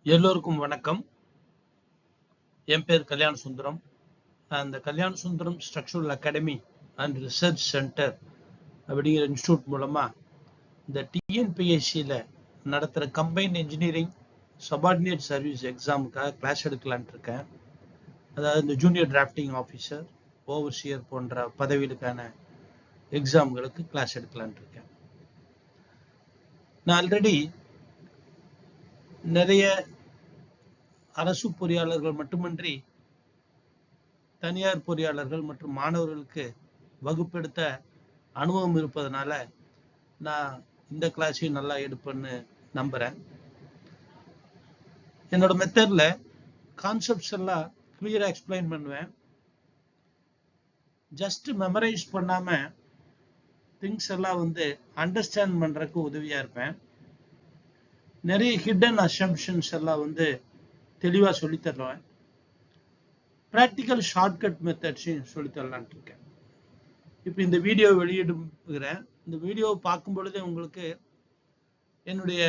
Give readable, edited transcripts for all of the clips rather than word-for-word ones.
எல்லோருக்கும் வணக்கம். என் பேர் கல்யாண சுந்தரம். அந்த Kalyana Sundaram structural academy and research centre அப்படிங்கிற இன்ஸ்டியூட் மூலமா இந்த டிஎன்பிஎஸ்சியில் நடத்துகிற கம்பைன் இன்ஜினியரிங் சபார்டினேட் சர்வீஸ் எக்ஸாமுக்காக கிளாஸ் எடுக்கலான்ட்டு இருக்கேன். அதாவது இந்த ஜூனியர் டிராஃப்டிங் ஆஃபீஸர், ஓவர்சியர் போன்ற பதவிகளுக்கான எக்ஸாம்களுக்கு கிளாஸ் எடுக்கலான்ட்டு இருக்கேன். நான் ஆல்ரெடி நிறைய அரசு பொறியாளர்கள் மட்டுமின்றி தனியார் பொறியாளர்கள் மற்றும் மாணவர்களுக்கு வகுப்பெடுத்த அனுபவம் இருப்பதனால நான் இந்த கிளாஸையும் நல்லா எடுப்பேன்னு நம்புறேன். என்னோட மெத்தட்ல கான்செப்ட்ஸ் எல்லாம் கிளியரா எக்ஸ்பிளைன் பண்ணுவேன். ஜஸ்ட் மெமரைஸ் பண்ணாம திங்ஸ் எல்லாம் அண்டர்ஸ்டாண்ட் பண்றதுக்கு உதவியா இருப்பேன். நிறைய ஹிடன் அசம்ப்ஷன்ஸ் எல்லாம் தெளிவா சொல்லி தருவேன். பிராக்டிக்கல் ஷார்ட்கட் மெத்தட்ஸையும் சொல்லி தரலான்ட்டு இருக்கேன். இப்போ இந்த வீடியோ வெளியிடுகிறேன். இந்த வீடியோவை பார்க்கும் பொழுது உங்களுக்கு என்னுடைய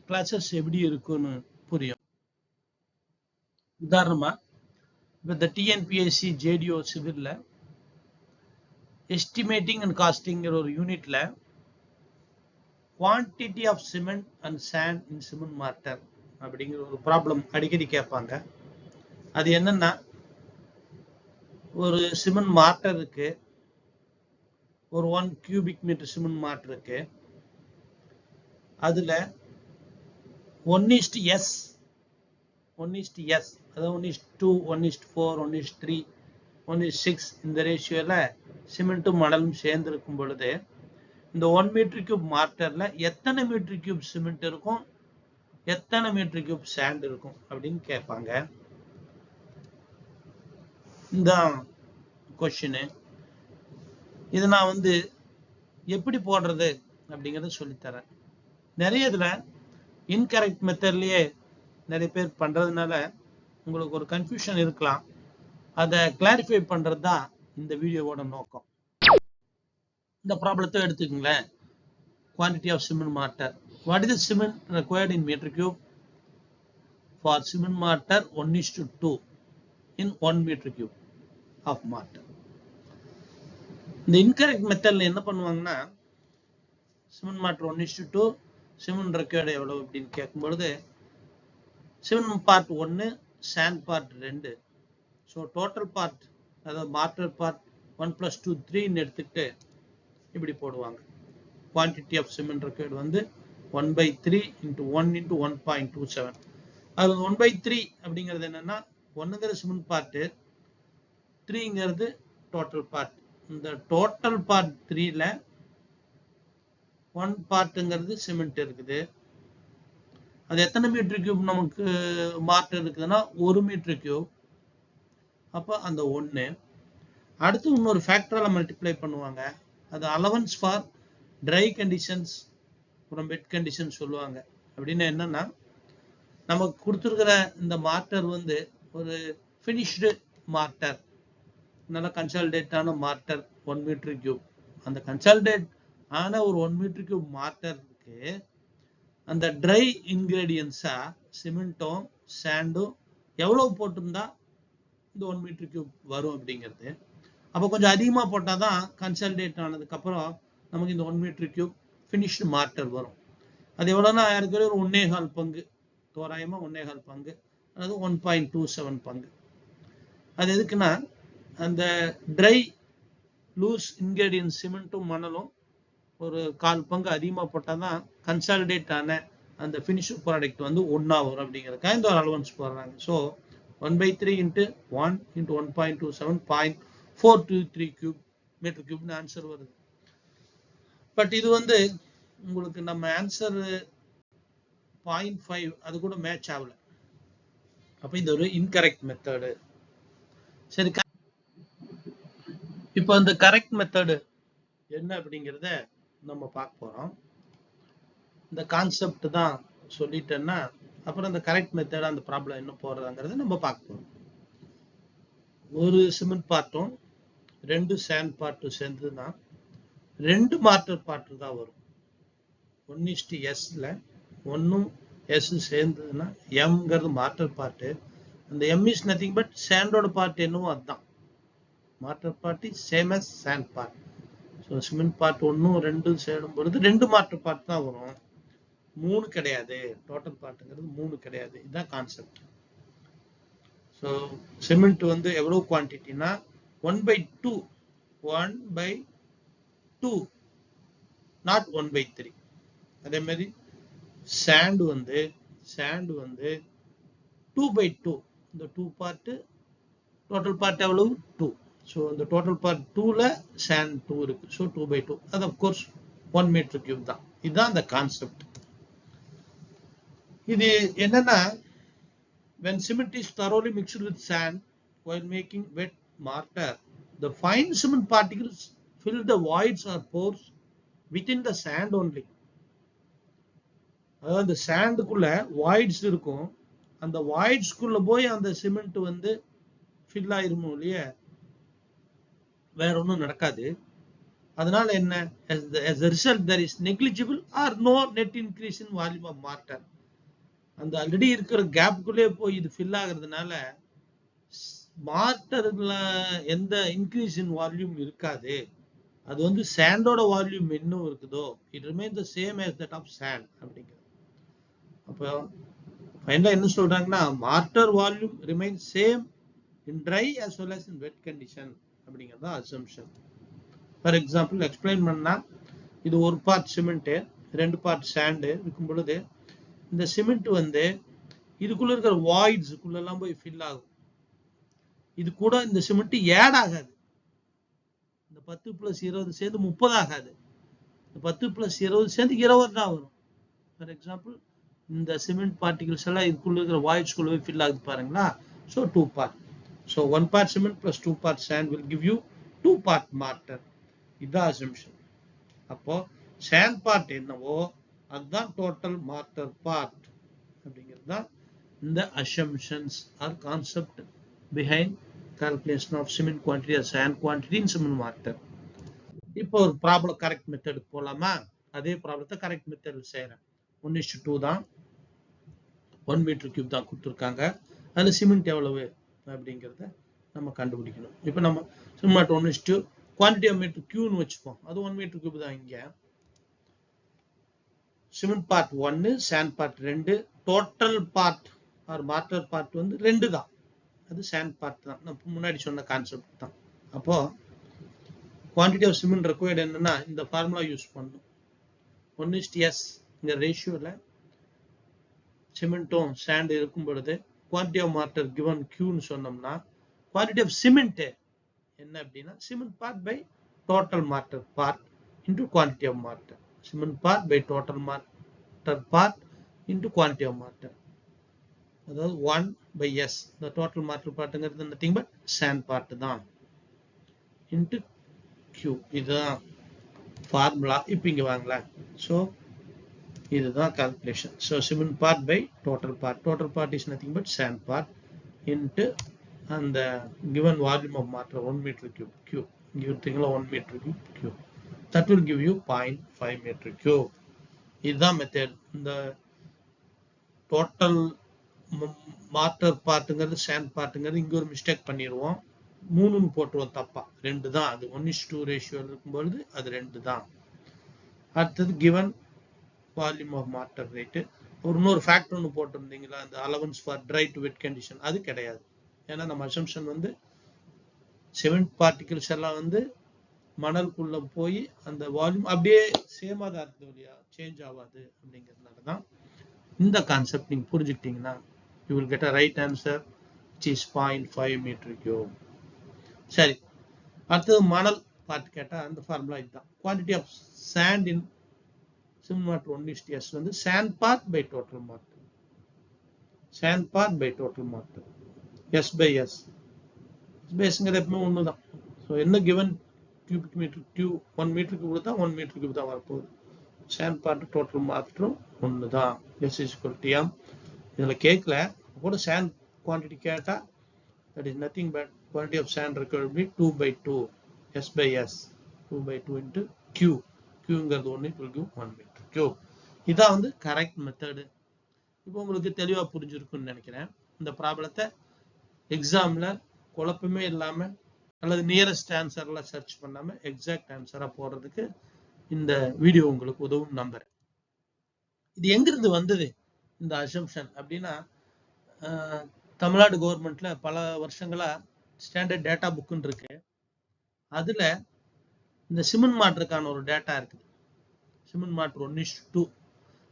கிளாஸஸ் எப்படி இருக்குன்னு புரியும். உதாரணமா இப்போ இந்த டிஎன்பிஎஸ்சி ஜேடிஓ சிவில்ல எஸ்டிமேட்டிங் அண்ட் காஸ்டிங்கிற ஒரு யூனிட்ல quantity of cement and sand in cement mortar அப்படிங்கிற ஒரு ப்ராப்ளம் அடிக்கடி கேட்பாங்க. அது என்னன்னா, ஒரு சிமெண்ட் மார்டர் இருக்கு, ஒரு 1 கியூபிக் மீட்டர் சிமெண்ட் மார்டர் இருக்கு. அதுல 1:S, 1:S, அதாவது 1:2, 1:4, 1:3, 1:6 இந்த ரேஷியோல சிமெண்ட்டும் மணலும் சேர்ந்து இருக்கும் பொழுது இந்த 1 மீட்டர் கியூப் மார்டர்ல எத்தனை மீட்டர் கியூப் சிமெண்ட் இருக்கும், எத்தனை மீட்டர் கியூப் சாண்ட் இருக்கும் அப்படின்னு கேட்பாங்க. இந்த கொஸ்டின் இது நான் எப்படி போடுறது அப்படிங்கறத சொல்லித்தரேன். நிறைய இதுல இன்கரெக்ட் மெத்தட்லயே நிறைய பேர் பண்றதுனால உங்களுக்கு ஒரு கன்ஃபியூஷன் இருக்கலாம். அதை கிளாரிஃபை பண்றது தான் இந்த வீடியோவோட நோக்கம். இந்த ப்ராப்ளத்தை எடுத்துக்கங்களேன். Quantity of cement mortar. What is the cement required in meter cube for cement mortar 1:2 in 1 meter cube of mortar? இந்த இன்கரெக்ட் மெத்தட்ல என்ன பண்ணுவாங்கன்னா, சிமெண்ட் மார்டர் 1:2, சிமெண்ட் required எவ்வளவு அப்படின்னு கேட்கும் பொழுது cement part 1, sand part 2, so total part அதாவது mortar part 1 + 2 3 எடுத்துக்கிட்டு இப்படி போடுவாங்க. Quantity of cement required 1/3 × 1 × 1.27. அது 1/3 அப்படிங்கிறது என்னன்னா, 1ங்கிறது சிமெண்ட் பார்ட், 3ங்கிறது டோட்டல் பார்ட். இந்த டோட்டல் பார்ட் 3ல 1 பார்ட்ங்கிறது சிமெண்ட் இருக்குது. அது எத்தனை மீட்டர் கியூப் நமக்கு மார்டர் இருக்குதுன்னா 1 மீட்டர் கியூப். அப்போ அந்த 1 அடுத்து இன்னொரு ஃபேக்டரால மல்டிப்ளை பண்ணுவாங்க. அது அலவன்ஸ் ஃபார் ட்ரை கண்டிஷன்ஸ் அப்புறம் வெட் கண்டிஷன் சொல்லுவாங்க. அப்படின்னா என்னன்னா, நமக்கு கொடுத்துருக்கிற இந்த மார்டர் ஒரு ஃபினிஷ்டு மார்டர், நல்லா கன்சாலிடேட் ஆன மார்டர் 1 மீட்டர் கியூப். அந்த கன்சாலிடேட் ஆன ஒரு 1 மீட்டர் கியூப் மார்டருக்கு அந்த ட்ரை இன்கிரீடியன்ஸா சிமெண்ட்டும் சாண்டும் எவ்வளவு போட்டிருந்தா இந்த 1 மீட்டர் கியூப் வரும் அப்படிங்கிறது. அப்போ கொஞ்சம் அதிகமா போட்டாதான் கன்சாலிடேட் ஆனதுக்கு அப்புறம் நமக்கு இந்த 1 மீட்டர் கியூப் ஃபினிஷ்டு மார்டர் வரும். அது எவ்வளவுனா யாருக்கு ஒரு 1.25 பங்கு, தோராயமா 1.25 பங்கு, அதாவது 1.27 பங்கு. அது எதுக்குன்னா, அந்த ட்ரை லூஸ் இன்கிரீடியன்ட் சிமெண்ட்டும் மணலும் ஒரு 1/4 பங்கு அதிகமா போட்டாதான் கன்சாலிடேட் ஆன அந்த ஃபினிஷ் ப்ராடக்ட் ஒன்னா வரும் அப்படிங்கிறதுக்காக இந்த ஒரு அலவன்ஸ் போடுறாங்க. ஸோ 1/3 × 1 × 1.27 0.423 மீட்டர் கியூப்னு ஆன்சர் வருது. பட் இது உங்களுக்கு நம்ம ஆன்சர் 0.5 அது கூட மேட்ச் ஆகல. அப்ப இது ஒரு இன்கரெக்ட் மெத்தடு. சரி, இப்போ இந்த கரெக்ட் மெத்தடு என்ன அப்படிங்கிறத நம்ம பார்க்க போறோம். இந்த கான்செப்ட் தான் சொல்லிட்டேன்னா அப்புறம் இந்த கரெக்ட் மெத்தட் அந்த ப்ராப்ளம் என்ன போறதாங்கிறத நம்ம பார்க்க போறோம். ஒரு சிமெண்ட் பார்ட்டும் 2 சாண்ட் பார்ட்டும் சேர்ந்ததுன்னா 2 மார்டர் பார்ட் தான் வரும். 1:S 1 எஸ் சேர்ந்ததுன்னா எம்ங்கிறது மார்டர் பார்ட்டு. அந்த எம் இஸ் நத்திங் பட் சேண்டோட பார்ட் என்னவோ அதுதான். Mortar part is same as sand part. So cement part 1 2 சேரும் பொழுது 2 மார்டர் பார்ட் தான் வரும், 3 கிடையாது. டோட்டல் பார்ட்டுங்கிறது 3 கிடையாது. இதுதான் கான்செப்ட். ஸோ சிமெண்ட் வந்து எவ்வளவு குவான்டிட்டினா 1/2, 1/2, நாட் 1/3. அதே மாதிரி சாண்ட் வந்து 2/2. இந்த 2 பார்ட், டோட்டல் பார்ட் எவ்வளவு 2. ஸோ இந்த டோட்டல் பார்ட் 2ல சாண்ட் 2 இருக்கு. ஸோ 2/2. அது அப்கோர்ஸ் 1 மீட்டர் கியூப் தான். இதுதான் அந்த கான்செப்ட். இது என்னன்னா, when cement is thoroughly mixed with sand while making wet mortar, the fine cement particles fill the voids or pores within the sand only. அதாவது அந்த சாண்டுக்குள்ள voids இருக்கும். அந்த வாய்ட்ஸ்குள்ள போய் அந்த சிமெண்ட் வந்து ஃபில் ஆயிருமோ இல்லையா, வேற ஒன்றும் நடக்காது. அதனால என்ன, as a result there is negligible or no net increase in volume of mortar. அந்த ஆல்ரெடி இருக்கிற கேப்புக்குள்ளே போய் இது ஃபில் ஆகுறதுனால மார்டர்ல எந்த இன்க்ரீஸ் இன் வால்யூம் இருக்காது. அது வந்து சாண்டோட வால்யூம் இன்னும் இருக்குதோ, it remain the same as that of sand அப்படிங்கிறது. அப்போ ஃபைனலா என்ன சொல்றாங்கன்னா, mortar volume remain same in try as well as in wet condition அப்படிங்கிறது தான் அசம்ஷன். ஃபார் எக்ஸாம்பிள் எக்ஸ்பிளைன் பண்ணா, இது ஒரு பார்ட் சிமெண்ட் 2 பார்ட் சாண்டு இருக்கும் பொழுது இந்த சிமெண்ட் வந்து இதுக்குள்ள இருக்கிற வாய்ட்ஸ்க்குள்ள எல்லாம் போய் ஃபில் ஆகும். இது கூட இந்த சிமெண்ட் ஏட் ஆகாது. இந்த 10 + 20 சேர்ந்து 30 ஆகாது. இந்த 10 + 20 சேர்ந்து 20 தான் வரும். ஃபார் எக்ஸாம்பிள் இந்த சிமெண்ட் பார்ட்டிகல்ஸ் எல்லாம் இதுக்குள்ள இருக்கிற வாய்ட்ஸ்க்குள்ள போய் ஃபில் ஆகுது பாருங்களா. So 2 part. So 1 part cement + 2 part sand will give you 2 part mortar. இதுதான் அசம்ஷன். அப்போ சாண்ட் பார்ட் என்னவோ அதுதான் டோட்டல் மார்டர் பார்ட் அப்படிங்கிறது தான் இந்த assumptions or concept behind calculation of cement quantity or sand quantity in cement mortar. இப்போ ஒரு problem correct method போலாமா? அதே ப்ராப்ளத்தை கரெக்ட் மெத்தட் செய்யறேன். 1:2 தான், 1 மீட்டர் கியூப் தான் கொடுத்துருக்காங்க. அதுல சிமெண்ட் எவ்வளவு அப்படிங்கிறத நம்ம கண்டுபிடிக்கணும். இப்போ நம்ம சிமெண்ட் 1:2 குவான்டிட்டி ஆஃப் மீட்டர் கியூன்னு வச்சுப்போம். அது 1 மீட்டர் கியூப் தான். இங்க cement part 1, sand part 2, total part or mortar part வந்து 2 தான். அது சாண்ட் பார்ட் தான். நம்ம முன்னாடி சொன்ன கான்செப்ட் தான். அப்போ குவான்டிட்டி ஆஃப் சிமெண்ட் ரெக்வயர்ட் என்னன்னா, இந்த ஃபார்முலா யூஸ் பண்ணணும். 1:s இந்த ரேஷியோல சிமெண்ட்டும் சாண்ட் இருக்கும் பொழுது குவான்டிட்டி ஆஃப் மார்டர் கிவன் கியூன்னு சொன்னோம்னா, குவான்டிட்டி ஆஃப் சிமெண்ட் என்ன அப்படின்னா, cement part by total mortar part into quantity of mortar. Cement part by total mortar part into quantity of mortar. அதாவது 1/s. The total mortar partங்கிறது nothing but sand part தான் into Q. இதுதான் formula. இப்போ இங்க வாங்களேன். So இதுதான் calculation. So cement part by total part. Total part is nothing but sand part into அந்த given volume of mortar 1 meter cube. Q. இங்க எடுத்தீங்களா 1 meter cube Q. That will give you 0.5 meter cube. இதுதான் method. இந்த total mortar பார்ட்டுங்கிறது sand பார்ட்டுங்கிறது இங்க ஒரு mistake பண்ணிடுவோம். 3ன்னு போட்டுருவோம் தப்பா. 2 தான். அது 1:2 ரேஷியோ இருக்கும்பொழுது அது 2 தான். அடுத்தது given volume of mortar rate. ஒரு இன்னொரு ஃபேக்டர் ஒன்று போட்டிருந்தீங்களா, அந்த allowance for dry to wet condition, அது கிடையாது. ஏன்னா நம்ம அசம்ஷன் வந்து சிமெண்ட் பார்ட்டிகிள்ஸ் எல்லாம் வந்து மணலுக்குள்ள போய் அந்த வால்யூம் அப்படியே சேமா தான் இருக்குது இல்லையா, சேஞ்ச் ஆகாது. அப்படிங்கிறதுனால தான் இந்த கான்செப்ட் நீங்க புரிஞ்சுக்கிட்டீங்கன்னா you will get a right answer which is 0.5 metre cube. சரி, அடுத்தது மணல் பார்ட் கேட்டா அந்த ஃபார்முலா இதுதான். Quantity of sand in cement mortar 1:s வந்து sand part by total mortar. Sand part by total mortar s/s. s/sங்கிறது எப்பவுமே ஒன்று தான். ஸோ என்ன given cubic meter cube 1 meter cube தான் 1 meter cube தான் வரப்போகுது. சாண்ட் பார்ட் டோட்டல் மார்டரும் ஒன்று தான். s = m. இதுல கேட்கல கூட சாண்ட் குவான்டிட்டி கேட்டா that is nothing but quantity of sand required will be 2/2 s/s 2/2 into q. qங்கிறது 1 will give 1 meter cube. இதான் வந்து கரெக்ட் மெத்தட். இப்போ உங்களுக்கு தெளிவா புரிஞ்சிருக்கும்னு நினைக்கிறேன். இந்த ப்ராப்ளத்தை எக்ஸாம்ல குழப்பமே இல்லாம அல்லது நியரஸ்ட் ஆன்சர்ல சர்ச் பண்ணாம எக்ஸாக்ட் ஆன்சரா போடுறதுக்கு இந்த வீடியோ உங்களுக்கு உதவும் நம்புறேன். இது எங்கிருந்து வந்தது இந்த அசம்ஷன் அப்படின்னா, தமிழ்நாடு கவர்மெண்ட்ல பல வருஷங்களா ஸ்டாண்டர்ட் டேட்டா புக்குன்னு இருக்கு. அதுல இந்த சிமெண்ட் மாற்றுக்கான ஒரு டேட்டா இருக்குது. சிமெண்ட் மாற்று 1:2.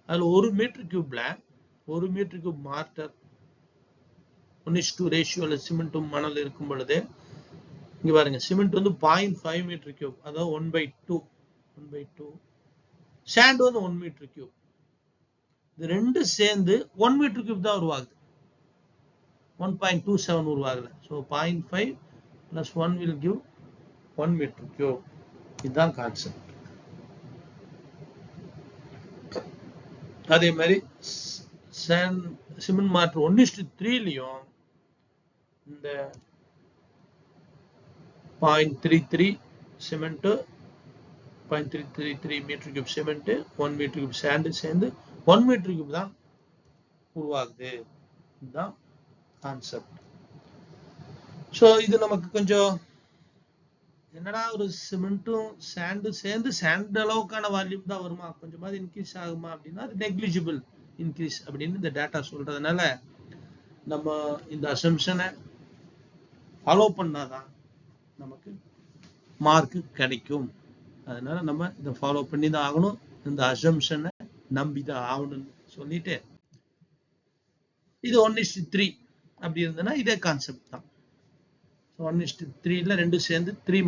அதுல 1 மீட்டர் கியூப்ல 1 மீட்டர் கியூப் மார்டர் 1:2 ரேஷியோல சிமெண்ட்டும் மணல் இருக்கும் பொழுது இங்க பாருங்க, சிமெண்ட் வந்து 0.5 மீட்டர் கியூப், அதாவது 1/2 சாண்ட் வந்து 1 மீட்டர் கியூப். இது ரெண்டு சேர்ந்து 1 மீட்டர் கியூப் தான் உருவாகுது, 1.27 உருவாகுது. So 0.5 plus 1 will give 1 metre cube. இதுதான் கான்செப்ட். அதே மாதிரி சிமெண்ட் மாற்று 1:3லயும் இந்த 0.33 cement, 0.333 metre cube cement, 1 metre cube sand சேர்ந்து 1 மீட்டர் கியூப் தான் உருவாகுது. இதுதான் கான்செப்ட். ஸோ இது நமக்கு கொஞ்சம் என்னடா, ஒரு சிமெண்ட்டும் சாண்டும் சேர்ந்து சாண்ட் அளவுக்கான வால்யூம் தான் வருமா, கொஞ்சமாவது இன்க்ரீஸ் ஆகுமா அப்படின்னா அது நெக்லிஜிபிள் இன்க்ரீஸ் அப்படின்னு இந்த டேட்டா சொல்றதுனால நம்ம இந்த அசம்ஷனை ஃபாலோ பண்ணாதான் நமக்கு மார்க் கிடைக்கும். அதனால நம்ம இதை ஃபாலோ பண்ணி தான் ஆகணும், இந்த அசம்ஷனை நம்பி தான் ஆகணும்னு சொல்லிட்டு, இது 1:3 அப்படி இருந்ததுன்னா இதே கான்செப்ட் தான். 1:3ல ரெண்டு சேர்ந்து 3